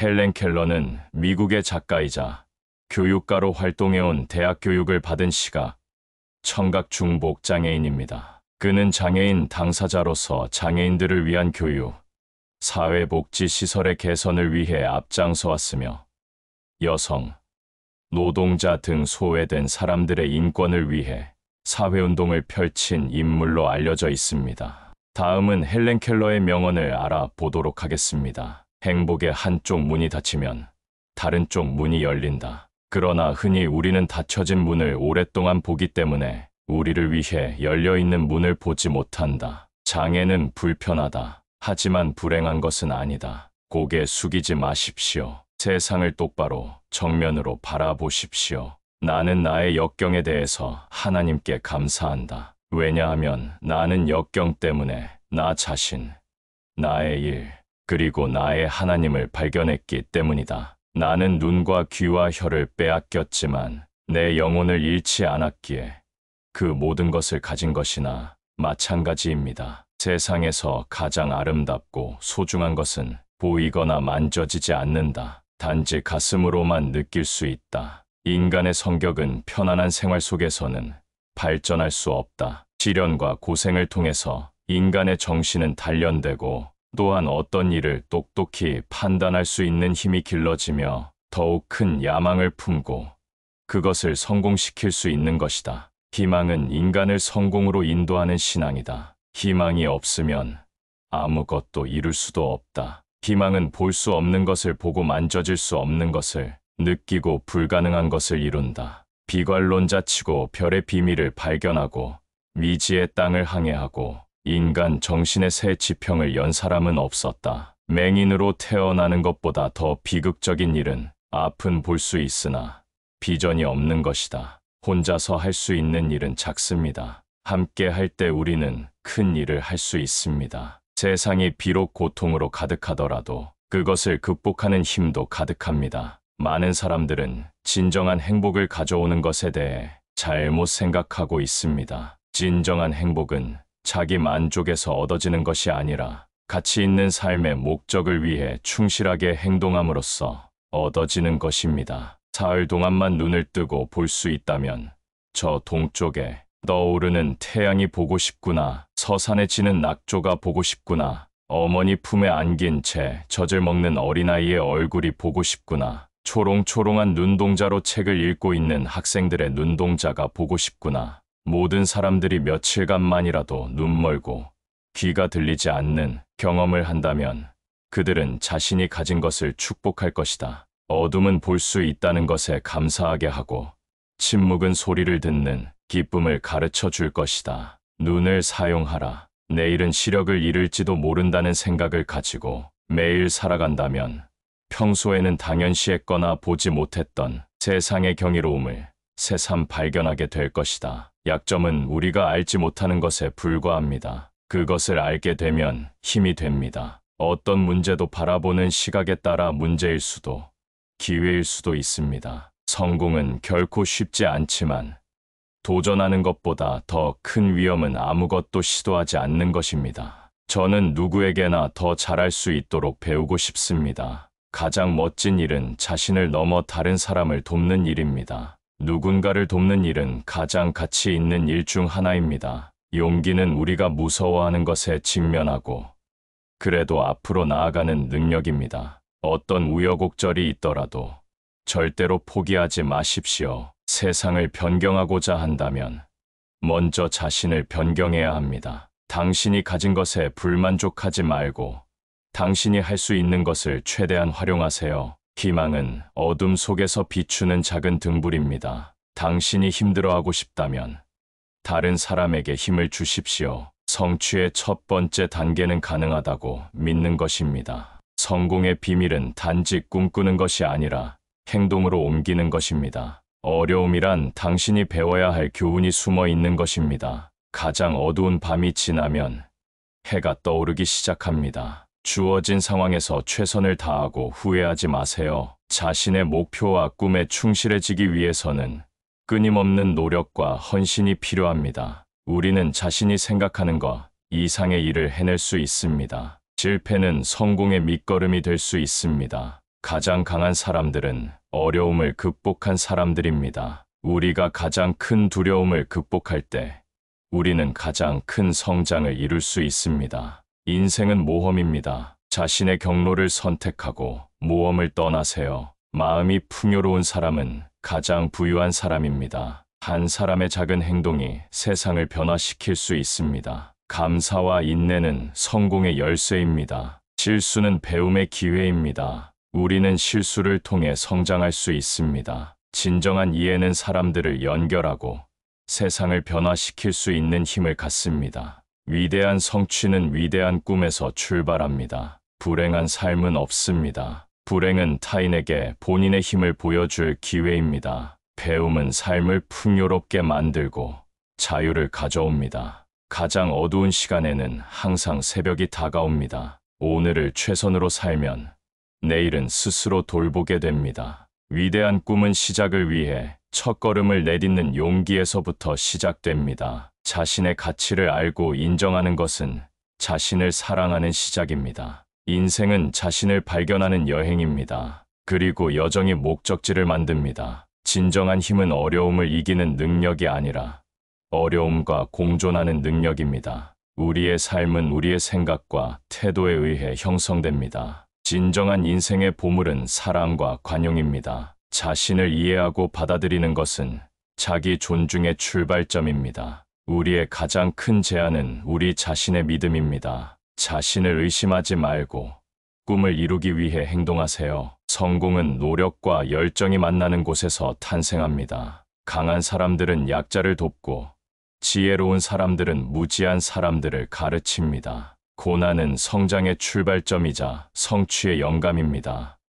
헬렌 켈러는 미국의 작가이자 교육가로 활동해온 대학 교육을 받은 시각, 청각 중복 장애인입니다. 그는 장애인 당사자로서 장애인들을 위한 교육, 사회복지시설의 개선을 위해 앞장서 왔으며 여성, 노동자 등 소외된 사람들의 인권을 위해 사회운동을 펼친 인물로 알려져 있습니다. 다음은 헬렌 켈러의 명언을 알아보도록 하겠습니다. 행복의 한쪽 문이 닫히면 다른 쪽 문이 열린다. 그러나 흔히 우리는 닫혀진 문을 오랫동안 보기 때문에 우리를 위해 열려있는 문을 보지 못한다. 장애는 불편하다. 하지만 불행한 것은 아니다. 고개 숙이지 마십시오. 세상을 똑바로 정면으로 바라보십시오. 나는 나의 역경에 대해서 하나님께 감사한다. 왜냐하면 나는 역경 때문에 나 자신, 나의 일, 그리고 나의 하나님을 발견했기 때문이다. 나는 눈과 귀와 혀를 빼앗겼지만 내 영혼을 잃지 않았기에 그 모든 것을 가진 것이나 마찬가지입니다. 세상에서 가장 아름답고 소중한 것은 보이거나 만져지지 않는다. 단지 가슴으로만 느낄 수 있다. 인간의 성격은 편안한 생활 속에서는 발전할 수 없다. 시련과 고생을 통해서 인간의 정신은 단련되고 또한 어떤 일을 똑똑히 판단할 수 있는 힘이 길러지며 더욱 큰 야망을 품고 그것을 성공시킬 수 있는 것이다. 희망은 인간을 성공으로 인도하는 신앙이다. 희망이 없으면 아무것도 이룰 수도 없다. 희망은 볼 수 없는 것을 보고 만져질 수 없는 것을 느끼고 불가능한 것을 이룬다. 비관론자치고 별의 비밀을 발견하고 미지의 땅을 항해하고 인간 정신의 새 지평을 연 사람은 없었다. 맹인으로 태어나는 것보다 더 비극적인 일은 앞은 볼 수 있으나 비전이 없는 것이다. 혼자서 할 수 있는 일은 작습니다. 함께 할 때 우리는 큰 일을 할 수 있습니다. 세상이 비록 고통으로 가득하더라도 그것을 극복하는 힘도 가득합니다. 많은 사람들은 진정한 행복을 가져오는 것에 대해 잘못 생각하고 있습니다. 진정한 행복은 자기 만족에서 얻어지는 것이 아니라 가치 있는 삶의 목적을 위해 충실하게 행동함으로써 얻어지는 것입니다. 사흘 동안만 눈을 뜨고 볼 수 있다면 저 동쪽에 떠오르는 태양이 보고 싶구나. 서산에 지는 낙조가 보고 싶구나. 어머니 품에 안긴 채 젖을 먹는 어린아이의 얼굴이 보고 싶구나. 초롱초롱한 눈동자로 책을 읽고 있는 학생들의 눈동자가 보고 싶구나. 모든 사람들이 며칠간만이라도 눈 멀고 귀가 들리지 않는 경험을 한다면 그들은 자신이 가진 것을 축복할 것이다. 어둠은 볼 수 있다는 것에 감사하게 하고 침묵은 소리를 듣는 기쁨을 가르쳐 줄 것이다. 눈을 사용하라. 내일은 시력을 잃을지도 모른다는 생각을 가지고 매일 살아간다면 평소에는 당연시했거나 보지 못했던 세상의 경이로움을 새삼 발견하게 될 것이다. 약점은 우리가 알지 못하는 것에 불과합니다. 그것을 알게 되면 힘이 됩니다. 어떤 문제도 바라보는 시각에 따라 문제일 수도 기회일 수도 있습니다. 성공은 결코 쉽지 않지만 도전하는 것보다 더 큰 위험은 아무것도 시도하지 않는 것입니다. 저는 누구에게나 더 잘할 수 있도록 배우고 싶습니다. 가장 멋진 일은 자신을 넘어 다른 사람을 돕는 일입니다. 누군가를 돕는 일은 가장 가치 있는 일 중 하나입니다. 용기는 우리가 무서워하는 것에 직면하고 그래도 앞으로 나아가는 능력입니다. 어떤 우여곡절이 있더라도 절대로 포기하지 마십시오. 세상을 변경하고자 한다면 먼저 자신을 변경해야 합니다. 당신이 가진 것에 불만족하지 말고 당신이 할 수 있는 것을 최대한 활용하세요. 희망은 어둠 속에서 비추는 작은 등불입니다. 당신이 힘들어하고 싶다면 다른 사람에게 힘을 주십시오. 성취의 첫 번째 단계는 가능하다고 믿는 것입니다. 성공의 비밀은 단지 꿈꾸는 것이 아니라 행동으로 옮기는 것입니다. 어려움이란 당신이 배워야 할 교훈이 숨어 있는 것입니다. 가장 어두운 밤이 지나면 해가 떠오르기 시작합니다. 주어진 상황에서 최선을 다하고 후회하지 마세요. 자신의 목표와 꿈에 충실해지기 위해서는 끊임없는 노력과 헌신이 필요합니다. 우리는 자신이 생각하는 것 이상의 일을 해낼 수 있습니다. 실패는 성공의 밑거름이 될 수 있습니다. 가장 강한 사람들은 어려움을 극복한 사람들입니다. 우리가 가장 큰 두려움을 극복할 때 우리는 가장 큰 성장을 이룰 수 있습니다. 인생은 모험입니다. 자신의 경로를 선택하고 모험을 떠나세요. 마음이 풍요로운 사람은 가장 부유한 사람입니다. 한 사람의 작은 행동이 세상을 변화시킬 수 있습니다. 감사와 인내는 성공의 열쇠입니다. 실수는 배움의 기회입니다. 우리는 실수를 통해 성장할 수 있습니다. 진정한 이해는 사람들을 연결하고 세상을 변화시킬 수 있는 힘을 갖습니다. 위대한 성취는 위대한 꿈에서 출발합니다. 불행한 삶은 없습니다. 불행은 타인에게 본인의 힘을 보여줄 기회입니다. 배움은 삶을 풍요롭게 만들고 자유를 가져옵니다. 가장 어두운 시간에는 항상 새벽이 다가옵니다. 오늘을 최선으로 살면 내일은 스스로 돌보게 됩니다. 위대한 꿈은 시작을 위해 첫걸음을 내딛는 용기에서부터 시작됩니다. 자신의 가치를 알고 인정하는 것은 자신을 사랑하는 시작입니다. 인생은 자신을 발견하는 여행입니다. 그리고 여정이 목적지를 만듭니다. 진정한 힘은 어려움을 이기는 능력이 아니라 어려움과 공존하는 능력입니다. 우리의 삶은 우리의 생각과 태도에 의해 형성됩니다. 진정한 인생의 보물은 사랑과 관용입니다. 자신을 이해하고 받아들이는 것은 자기 존중의 출발점입니다. 우리의 가장 큰 제안은 우리 자신의 믿음입니다. 자신을 의심하지 말고 꿈을 이루기 위해 행동하세요. 성공은 노력과 열정이 만나는 곳에서 탄생합니다. 강한 사람들은 약자를 돕고 지혜로운 사람들은 무지한 사람들을 가르칩니다. 고난은 성장의 출발점이자 성취의 영감입니다.